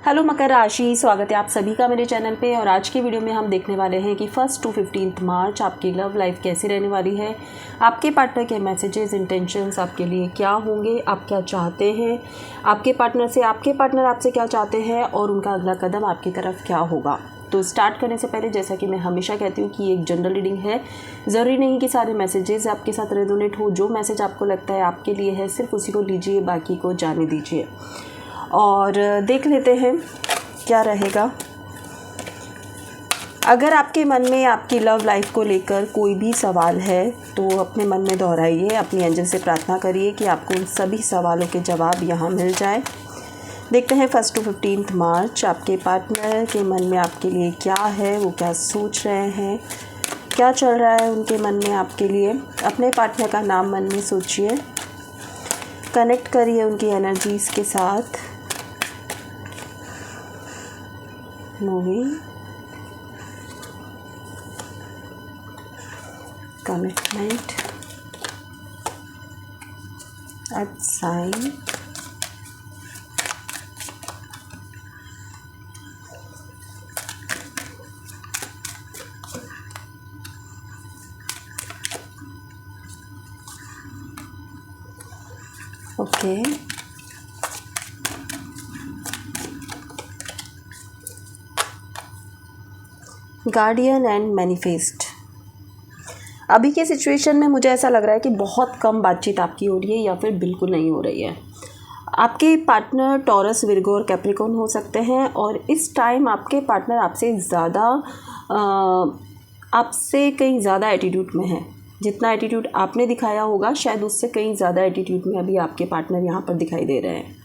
Hello मकर राशि, स्वागत है आप सभी का मेरे चैनल पे। और आज की वीडियो में हम देखने वाले हैं कि 1 to 15 मार्च आपकी लव लाइफ कैसी रहने वाली है। आपके पार्टनर के मैसेजेस, इंटेंशंस आपके लिए क्या होंगे, आप क्या चाहते हैं आपके पार्टनर से, आपके पार्टनर आपसे क्या चाहते हैं और उनका अगला कदम आपकी तरफ क्या होगा। तो स्टार्ट करने से पहले जैसा कि मैं हमेशा कहती हूँ कि ये एक जनरल रीडिंग है, ज़रूरी नहीं कि सारे मैसेजेस आपके साथ रेजोनेट हो। जो मैसेज आपको लगता है आपके लिए है सिर्फ उसी को लीजिए, बाकी को जाने दीजिए। और देख लेते हैं क्या रहेगा। अगर आपके मन में आपकी लव लाइफ को लेकर कोई भी सवाल है तो अपने मन में दोहराइए, अपनी एंजल से प्रार्थना करिए कि आपको उन सभी सवालों के जवाब यहाँ मिल जाए। देखते हैं 1 to 15 मार्च आपके पार्टनर के मन में आपके लिए क्या है, वो क्या सोच रहे हैं, क्या चल रहा है उनके मन में आपके लिए। अपने पार्टनर का नाम मन में सोचिए, कनेक्ट करिए उनकी एनर्जीज़ के साथ। Moving, commitment, earth sign, okay. Guardian and manifest. अभी के सिचुएशन में मुझे ऐसा लग रहा है कि बहुत कम बातचीत आपकी हो रही है या फिर बिल्कुल नहीं हो रही है। आपके पार्टनर टॉरस, विर्गो और कैप्रिकॉर्न हो सकते हैं और इस टाइम आपके पार्टनर आपसे कहीं ज़्यादा एटीट्यूड में है। जितना एटीट्यूड आपने दिखाया होगा शायद उससे कहीं ज़्यादा एटीट्यूड में अभी आपके पार्टनर यहाँ पर दिखाई दे रहे हैं।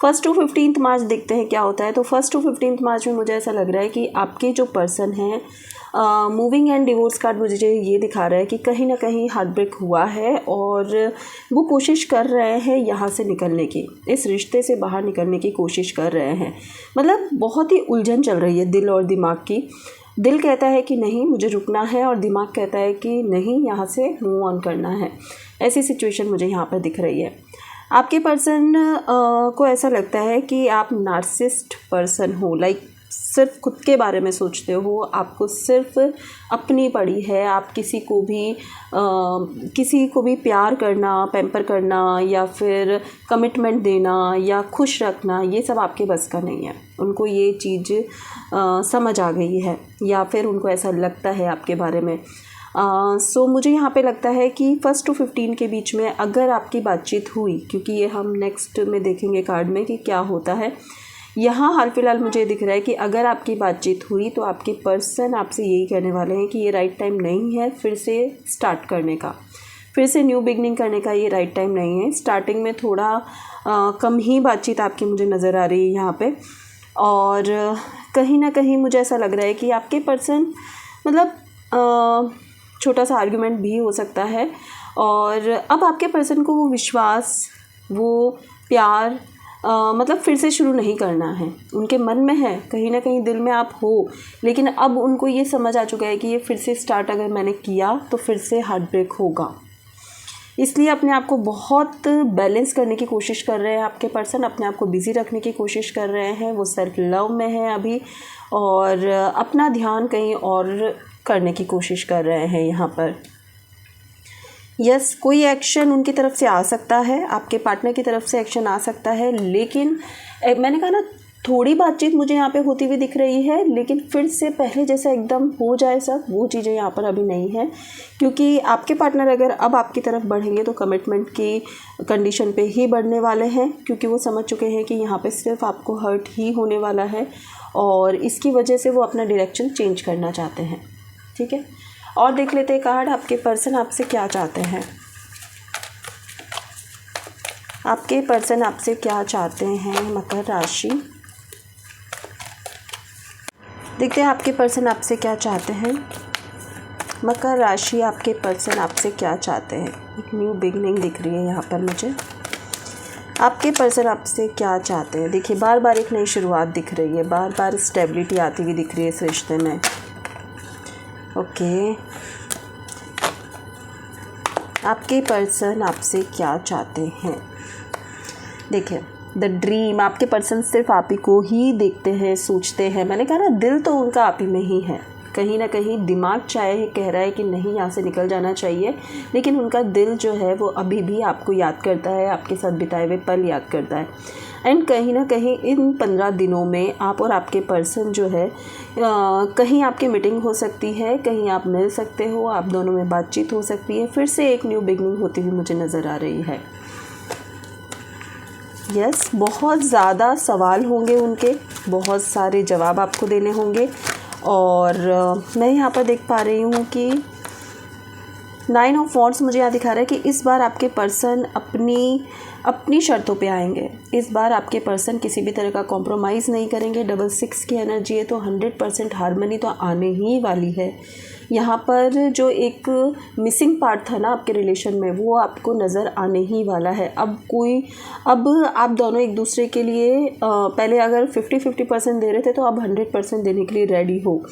1 to 15 मार्च देखते हैं क्या होता है। तो 1 to 15 मार्च में मुझे ऐसा लग रहा है कि आपके जो पर्सन हैं, मूविंग एंड डिवोर्स कार्ड मुझे ये दिखा रहा है कि कहीं ना कहीं हार्ट ब्रेक हुआ है और वो कोशिश कर रहे हैं यहाँ से निकलने की, इस रिश्ते से बाहर निकलने की कोशिश कर रहे हैं। मतलब बहुत ही उलझन चल रही है दिल और दिमाग की। दिल कहता है कि नहीं मुझे रुकना है और दिमाग कहता है कि नहीं यहाँ से मूव ऑन करना है। ऐसी सिचुएशन मुझे यहाँ पर दिख रही है। आपके पर्सन को ऐसा लगता है कि आप नार्सिसिस्ट पर्सन हो, लाइक सिर्फ खुद के बारे में सोचते हो, आपको सिर्फ अपनी पड़ी है। आप किसी को भी प्यार करना, पैम्पर करना या फिर कमिटमेंट देना या खुश रखना, ये सब आपके बस का नहीं है। उनको ये चीज़ समझ आ गई है या फिर उनको ऐसा लगता है आपके बारे में। सो मुझे यहाँ पे लगता है कि 1 to 15 के बीच में अगर आपकी बातचीत हुई, क्योंकि ये हम नेक्स्ट में देखेंगे कार्ड में कि क्या होता है। यहाँ हाल फिलहाल मुझे दिख रहा है कि अगर आपकी बातचीत हुई तो आपके पर्सन आपसे यही कहने वाले हैं कि ये राइट टाइम नहीं है फिर से स्टार्ट करने का, फिर से न्यू बिगनिंग करने का ये राइट टाइम नहीं है। स्टार्टिंग में थोड़ा कम ही बातचीत आपकी मुझे नज़र आ रही है यहाँ पे। और कहीं ना कहीं मुझे ऐसा लग रहा है कि आपके पर्सन मतलब छोटा सा आर्गुमेंट भी हो सकता है और अब आपके पर्सन को वो विश्वास, वो प्यार मतलब फिर से शुरू नहीं करना है। उनके मन में है, कहीं ना कहीं दिल में आप हो, लेकिन अब उनको ये समझ आ चुका है कि ये फिर से स्टार्ट अगर मैंने किया तो फिर से हार्ट ब्रेक होगा। इसलिए अपने आप को बहुत बैलेंस करने की कोशिश कर रहे हैं आपके पर्सन, अपने आप को बिज़ी रखने की कोशिश कर रहे हैं। वो सेल्फ लव में है अभी और अपना ध्यान कहीं और करने की कोशिश कर रहे हैं यहाँ पर। यस, कोई एक्शन उनकी तरफ से आ सकता है, आपके पार्टनर की तरफ से एक्शन आ सकता है, लेकिन मैंने कहा ना थोड़ी बातचीत मुझे यहाँ पे होती हुई दिख रही है, लेकिन फिर से पहले जैसा एकदम हो जाए सब, वो चीज़ें यहाँ पर अभी नहीं है। क्योंकि आपके पार्टनर अगर अब आपकी तरफ बढ़ेंगे तो कमिटमेंट की कंडीशन पे ही बढ़ने वाले हैं, क्योंकि वो समझ चुके हैं कि यहाँ पे सिर्फ आपको हर्ट ही होने वाला है और इसकी वजह से वो अपना डायरेक्शन चेंज करना चाहते हैं। ठीक है, और देख लेते हैं कार्ड आपके पर्सन आपसे क्या चाहते हैं। आपके पर्सन आपसे क्या चाहते हैं मकर राशि। देखते हैं आपके पर्सन आपसे क्या चाहते हैं मकर राशि। आपके पर्सन आपसे क्या चाहते हैं। एक न्यू बिगनिंग दिख रही है यहाँ पर मुझे। आपके पर्सन आपसे क्या चाहते हैं। देखिए बार बार एक नई शुरुआत दिख रही है, बार बार स्टेबिलिटी आती हुई दिख रही है इस रिश्ते में। ओके, आपके पर्सन आपसे क्या चाहते हैं। देखिए द ड्रीम, आपके पर्सन सिर्फ आप ही को ही देखते हैं, सोचते हैं। मैंने कहा ना, दिल तो उनका आप ही में ही है। कहीं ना कहीं दिमाग चाहे कह रहा है कि नहीं यहाँ से निकल जाना चाहिए, लेकिन उनका दिल जो है वो अभी भी आपको याद करता है, आपके साथ बिताए हुए पल याद करता है। एंड कहीं ना कहीं इन 15 दिनों में आप और आपके पर्सन जो है कहीं आपकी मीटिंग हो सकती है, कहीं आप मिल सकते हो, आप दोनों में बातचीत हो सकती है, फिर से एक न्यू बिगनिंग होती हुई मुझे नज़र आ रही है। यस, बहुत ज़्यादा सवाल होंगे उनके, बहुत सारे जवाब आपको देने होंगे। और मैं यहाँ पर देख पा रही हूँ कि 9 ऑफ वॉन्ड्स मुझे यहाँ दिखा रहा है कि इस बार आपके पर्सन अपनी शर्तों पे आएंगे। इस बार आपके पर्सन किसी भी तरह का कॉम्प्रोमाइज़ नहीं करेंगे। डबल 6 की एनर्जी है, तो 100% हार्मनी तो आने ही वाली है। यहाँ पर जो एक मिसिंग पार्ट था ना आपके रिलेशन में, वो आपको नज़र आने ही वाला है। अब आप दोनों एक दूसरे के लिए पहले अगर 50-50% दे रहे थे, तो अब 100% देने के लिए रेडी हो।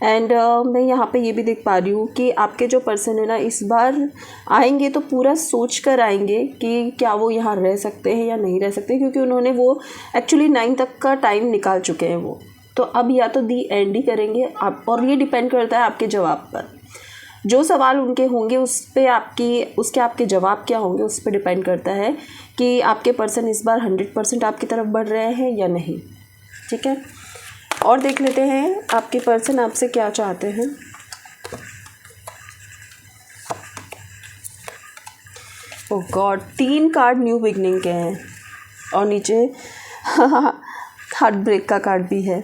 एंड मैं यहाँ पे ये भी देख पा रही हूँ कि आपके जो पर्सन है ना, इस बार आएंगे तो पूरा सोच कर आएंगे कि क्या वो यहाँ रह सकते हैं या नहीं रह सकते, क्योंकि उन्होंने वो एक्चुअली 9 तक का टाइम निकाल चुके हैं वो। तो अब या तो दी एंड ही करेंगे आप, और ये डिपेंड करता है आपके जवाब पर। जो सवाल उनके होंगे उसके आपके जवाब क्या होंगे, उस पर डिपेंड करता है कि आपके पर्सन इस बार 100% आपकी तरफ बढ़ रहे हैं या नहीं। ठीक है, और देख लेते हैं आपके पर्सन आपसे क्या चाहते हैं। ओह गॉड, 3 कार्ड न्यू बिगनिंग के हैं और नीचे हार्ट ब्रेक का कार्ड भी है।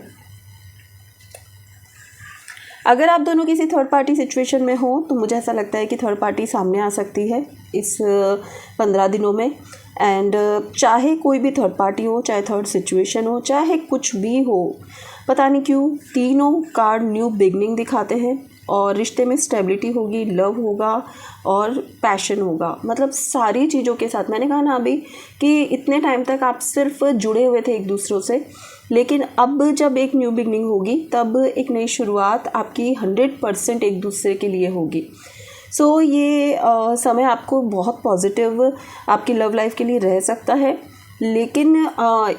अगर आप दोनों किसी थर्ड पार्टी सिचुएशन में हो, तो मुझे ऐसा लगता है कि थर्ड पार्टी सामने आ सकती है इस 15 दिनों में। एंड चाहे कोई भी थर्ड पार्टी हो, चाहे थर्ड सिचुएशन हो, चाहे कुछ भी हो, पता नहीं क्यों तीनों कार्ड न्यू बिगनिंग दिखाते हैं। और रिश्ते में स्टेबिलिटी होगी, लव होगा और पैशन होगा। मतलब सारी चीज़ों के साथ, मैंने कहा ना अभी कि इतने टाइम तक आप सिर्फ जुड़े हुए थे एक दूसरों से, लेकिन अब जब एक न्यू बिगनिंग होगी, तब एक नई शुरुआत आपकी 100% एक दूसरे के लिए होगी। सो ये समय आपको बहुत पॉजिटिव आपकी लव लाइफ के लिए रह सकता है। लेकिन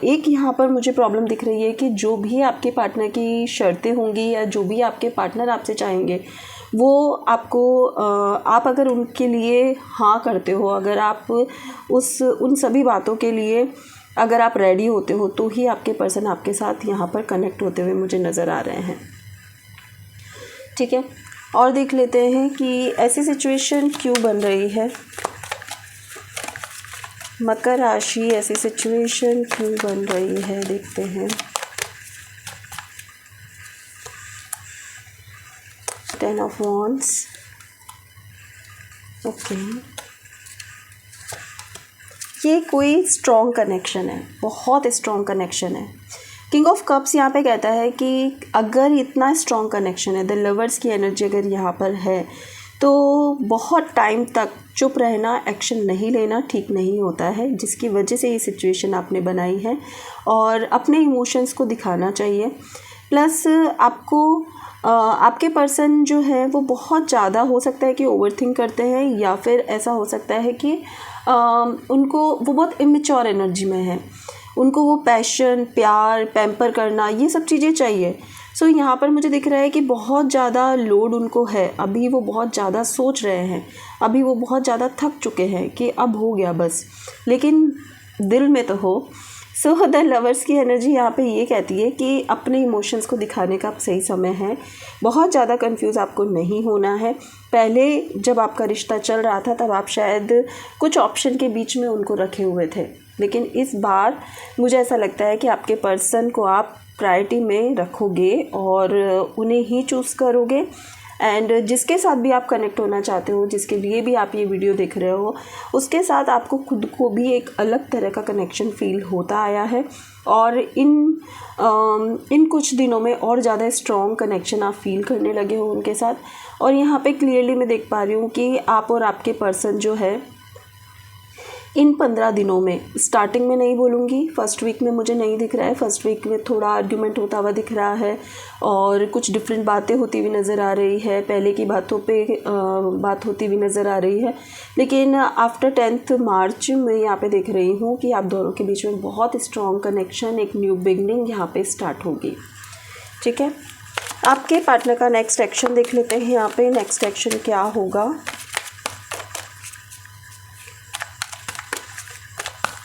एक यहाँ पर मुझे प्रॉब्लम दिख रही है कि जो भी आपके पार्टनर की शर्तें होंगी या जो भी आपके पार्टनर आपसे चाहेंगे, वो आपको आप अगर उनके लिए हाँ करते हो, अगर आप उन सभी बातों के लिए अगर आप रेडी होते हो, तो ही आपके पर्सन आपके साथ यहाँ पर कनेक्ट होते हुए मुझे नज़र आ रहे हैं। ठीक है, और देख लेते हैं कि ऐसी सिचुएशन क्यों बन रही है। मकर राशि, ऐसी सिचुएशन क्यों बन रही है, देखते हैं। 10 ऑफ वॉन्ड्स, ओके, ये कोई स्ट्रॉन्ग कनेक्शन है, बहुत स्ट्रॉन्ग कनेक्शन है। किंग ऑफ कप्स यहाँ पे कहता है कि अगर इतना स्ट्रॉन्ग कनेक्शन है, द लवर्स की एनर्जी अगर यहाँ पर है, तो बहुत टाइम तक चुप रहना, एक्शन नहीं लेना ठीक नहीं होता है, जिसकी वजह से ये सिचुएशन आपने बनाई है। और अपने इमोशंस को दिखाना चाहिए। प्लस आपको आपके पर्सन जो है वो बहुत ज़्यादा हो सकता है कि ओवरथिंक करते हैं, या फिर ऐसा हो सकता है कि उनको वो बहुत इमेच्योर एनर्जी में है, उनको वो पैशन, प्यार, पैम्पर करना, ये सब चीज़ें चाहिए। सो यहाँ पर मुझे दिख रहा है कि बहुत ज़्यादा लोड उनको है, अभी वो बहुत ज़्यादा सोच रहे हैं, अभी वो बहुत ज़्यादा थक चुके हैं कि अब हो गया बस, लेकिन दिल में तो हो। सो द लवर्स की एनर्जी यहाँ पे ये कहती है कि अपने इमोशंस को दिखाने का अब सही समय है। बहुत ज़्यादा कंफ्यूज आपको नहीं होना है। पहले जब आपका रिश्ता चल रहा था, तब आप शायद कुछ ऑप्शन के बीच में उनको रखे हुए थे, लेकिन इस बार मुझे ऐसा लगता है कि आपके पर्सन को आप प्रायोरिटी में रखोगे और उन्हें ही चूज़ करोगे। एंड जिसके साथ भी आप कनेक्ट होना चाहते हो, जिसके लिए भी आप ये वीडियो देख रहे हो, उसके साथ आपको खुद को भी एक अलग तरह का कनेक्शन फील होता आया है। और इन कुछ दिनों में और ज़्यादा स्ट्रॉन्ग कनेक्शन आप फील करने लगे हो उनके साथ। और यहाँ पे क्लियरली मैं देख पा रही हूँ कि आप और आपके पर्सन जो है इन 15 दिनों में, स्टार्टिंग में नहीं बोलूँगी, फर्स्ट वीक में मुझे नहीं दिख रहा है। फर्स्ट वीक में थोड़ा आर्ग्यूमेंट होता हुआ दिख रहा है और कुछ डिफरेंट बातें होती हुई नज़र आ रही है, पहले की बातों पे बात होती हुई नज़र आ रही है। लेकिन आफ्टर 10 मार्च मैं यहाँ पे देख रही हूँ कि आप दोनों के बीच में बहुत स्ट्रॉन्ग कनेक्शन, एक न्यू बिगनिंग यहाँ पे स्टार्ट होगी। ठीक है, आपके पार्टनर का नेक्स्ट एक्शन देख लेते हैं। यहाँ पे नेक्स्ट एक्शन क्या होगा,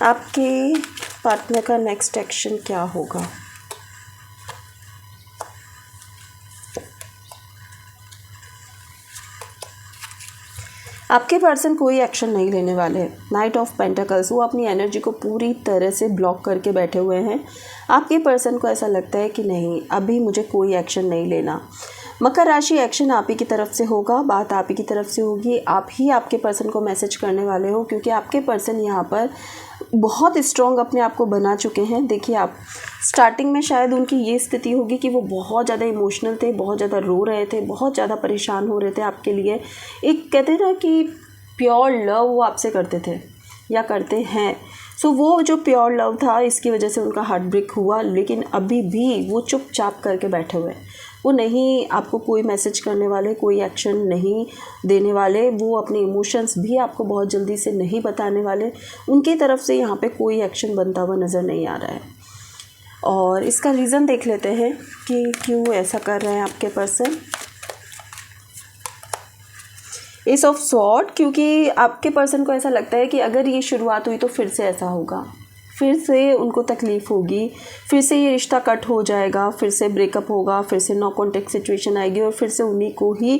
आपके पार्टनर का नेक्स्ट एक्शन क्या होगा। आपके पर्सन कोई एक्शन नहीं लेने वाले हैं। नाइट ऑफ पेंटाकल्स, वो अपनी एनर्जी को पूरी तरह से ब्लॉक करके बैठे हुए हैं। आपके पर्सन को ऐसा लगता है कि नहीं, अभी मुझे कोई एक्शन नहीं लेना। मकर राशि, एक्शन आप ही की तरफ से होगा, बात आप ही की तरफ से होगी। आप ही आपके पर्सन को मैसेज करने वाले हो, क्योंकि आपके पर्सन यहाँ पर बहुत स्ट्रॉन्ग अपने आप को बना चुके हैं। देखिए, आप स्टार्टिंग में शायद उनकी ये स्थिति होगी कि वो बहुत ज़्यादा इमोशनल थे, बहुत ज़्यादा रो रहे थे, बहुत ज़्यादा परेशान हो रहे थे आपके लिए। एक कहते हैं ना कि प्योर लव वो आपसे करते थे या करते हैं। सो वो जो प्योर लव था, इसकी वजह से उनका हार्ट ब्रेक हुआ, लेकिन अभी भी वो चुपचाप करके बैठे हुए हैं। वो नहीं आपको कोई मैसेज करने वाले, कोई एक्शन नहीं देने वाले, वो अपने इमोशंस भी आपको बहुत जल्दी से नहीं बताने वाले। उनकी तरफ से यहाँ पे कोई एक्शन बनता हुआ नज़र नहीं आ रहा है। और इसका रीज़न देख लेते हैं कि क्यों ऐसा कर रहे हैं आपके पर्सन। एस ऑफ स्वॉर्ड, क्योंकि आपके पर्सन को ऐसा लगता है कि अगर ये शुरुआत हुई तो फिर से ऐसा होगा, फिर से उनको तकलीफ़ होगी, फिर से ये रिश्ता कट हो जाएगा, फिर से ब्रेकअप होगा, फिर से नो कॉन्टेक्ट सिचुएशन आएगी और फिर से उन्हीं को ही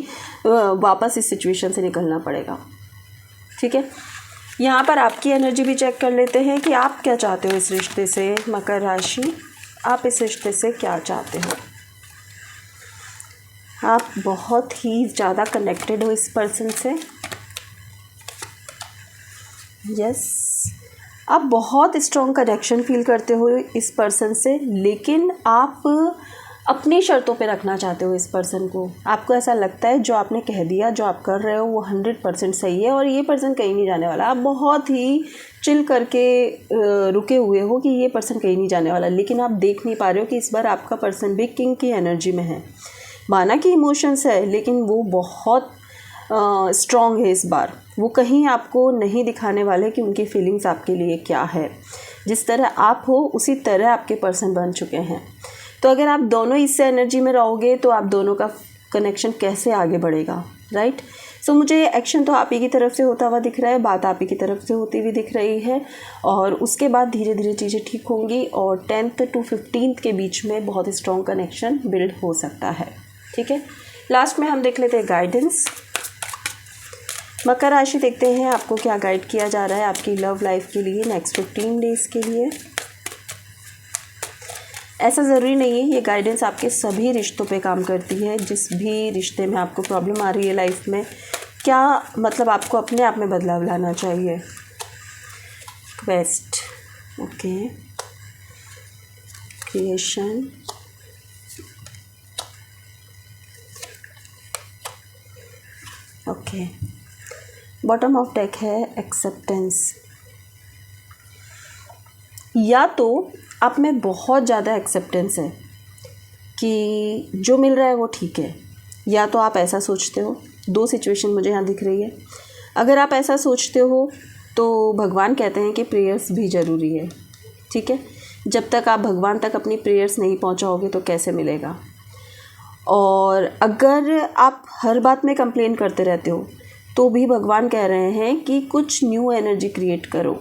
वापस इस सिचुएशन से निकलना पड़ेगा। ठीक है, यहाँ पर आपकी एनर्जी भी चेक कर लेते हैं कि आप क्या चाहते हो इस रिश्ते से। मकर राशि, आप इस रिश्ते से क्या चाहते हो। आप बहुत ही ज़्यादा कनेक्टेड हो इस पर्सन से। यस, आप बहुत स्ट्रॉन्ग कनेक्शन फील करते हो इस पर्सन से, लेकिन आप अपनी शर्तों पे रखना चाहते हो इस पर्सन को। आपको ऐसा लगता है जो आपने कह दिया, जो आप कर रहे हो वो 100% सही है और ये पर्सन कहीं नहीं जाने वाला। आप बहुत ही चिल करके रुके हुए हो कि ये पर्सन कहीं नहीं जाने वाला, लेकिन आप देख नहीं पा रहे हो कि इस बार आपका पर्सन भी किंग की एनर्जी में है। माना कि इमोशंस है, लेकिन वो बहुत स्ट्रॉन्ग है इस बार। वो कहीं आपको नहीं दिखाने वाले कि उनकी फीलिंग्स आपके लिए क्या है। जिस तरह आप हो उसी तरह आपके पर्सन बन चुके हैं। तो अगर आप दोनों इससे एनर्जी में रहोगे तो आप दोनों का कनेक्शन कैसे आगे बढ़ेगा, राइट। सो मुझे एक्शन तो आप ही की तरफ से होता हुआ दिख रहा है, बात आप ही की तरफ से होती हुई दिख रही है और उसके बाद धीरे धीरे चीज़ें ठीक होंगी और 10th to 15th के बीच में बहुत स्ट्रॉन्ग कनेक्शन बिल्ड हो सकता है। ठीक है, लास्ट में हम देख लेते हैं गाइडेंस। मकर राशि, देखते हैं आपको क्या गाइड किया जा रहा है आपकी लव लाइफ के लिए नेक्स्ट 15 डेज़ के लिए। ऐसा ज़रूरी नहीं है, ये गाइडेंस आपके सभी रिश्तों पे काम करती है। जिस भी रिश्ते में आपको प्रॉब्लम आ रही है लाइफ में, क्या मतलब आपको अपने आप में बदलाव लाना चाहिए। Quest, okay, creation, okay, bottom of deck है एक्सेप्टेंस। या तो आप में बहुत ज़्यादा एक्सेप्टेंस है कि जो मिल रहा है वो ठीक है, या तो आप ऐसा सोचते हो। दो सिचुएशन मुझे यहाँ दिख रही है। अगर आप ऐसा सोचते हो तो भगवान कहते हैं कि प्रेयर्स भी ज़रूरी है। ठीक है, जब तक आप भगवान तक अपनी प्रेयर्स नहीं पहुँचाओगे तो कैसे मिलेगा। और अगर आप हर बात में कंप्लेन करते रहते हो तो भी भगवान कह रहे हैं कि कुछ न्यू एनर्जी क्रिएट करो।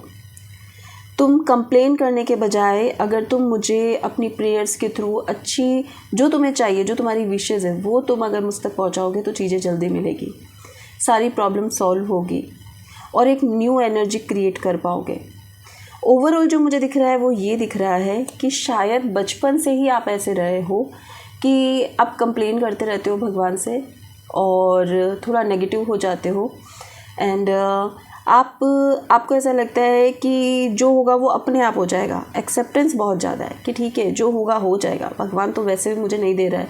तुम कंप्लेन करने के बजाय अगर तुम मुझे अपनी प्रेयर्स के थ्रू अच्छी जो तुम्हें चाहिए, जो तुम्हारी विशेज़ है, वो तुम अगर मुझ तक पहुँचाओगे तो चीज़ें जल्दी मिलेगी, सारी प्रॉब्लम सॉल्व होगी और एक न्यू एनर्जी क्रिएट कर पाओगे। ओवरऑल जो मुझे दिख रहा है वो ये दिख रहा है कि शायद बचपन से ही आप ऐसे रहे हो कि आप कंप्लेन करते रहते हो भगवान से और थोड़ा नेगेटिव हो जाते हो एंड आपको ऐसा लगता है कि जो होगा वो अपने आप हो जाएगा। एक्सेप्टेंस बहुत ज़्यादा है कि ठीक है जो होगा हो जाएगा, भगवान तो वैसे भी मुझे नहीं दे रहा है।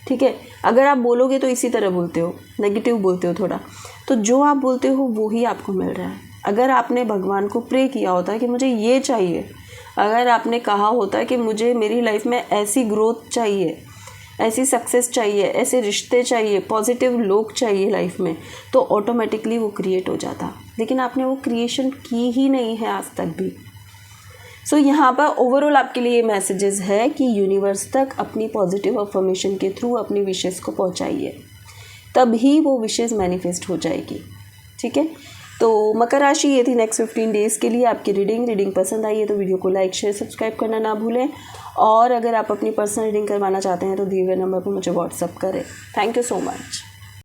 ठीक है, अगर आप बोलोगे तो इसी तरह बोलते हो, नेगेटिव बोलते हो थोड़ा, तो जो आप बोलते हो वो ही आपको मिल रहा है। अगर आपने भगवान को प्रे किया होता है कि मुझे ये चाहिए, अगर आपने कहा होता है कि मुझे मेरी लाइफ में ऐसी ग्रोथ चाहिए, ऐसी सक्सेस चाहिए, ऐसे रिश्ते चाहिए, पॉजिटिव लोग चाहिए लाइफ में, तो ऑटोमेटिकली वो क्रिएट हो जाता। लेकिन आपने वो क्रिएशन की ही नहीं है आज तक भी। सो यहाँ पर ओवरऑल आपके लिए ये मैसेजेस है कि यूनिवर्स तक अपनी पॉजिटिव अफर्मेशन के थ्रू अपनी विशेज़ को पहुँचाइए, तभी वो विशेज़ मैनिफेस्ट हो जाएगी। ठीक है, तो मकर राशि ये थी नेक्स्ट 15 डेज़ के लिए आपकी रीडिंग पसंद आई है तो वीडियो को लाइक शेयर सब्सक्राइब करना ना भूलें। और अगर आप अपनी पर्सनल रीडिंग करवाना चाहते हैं तो दिए हुए नंबर पर मुझे व्हाट्सअप करें। Thank you so much.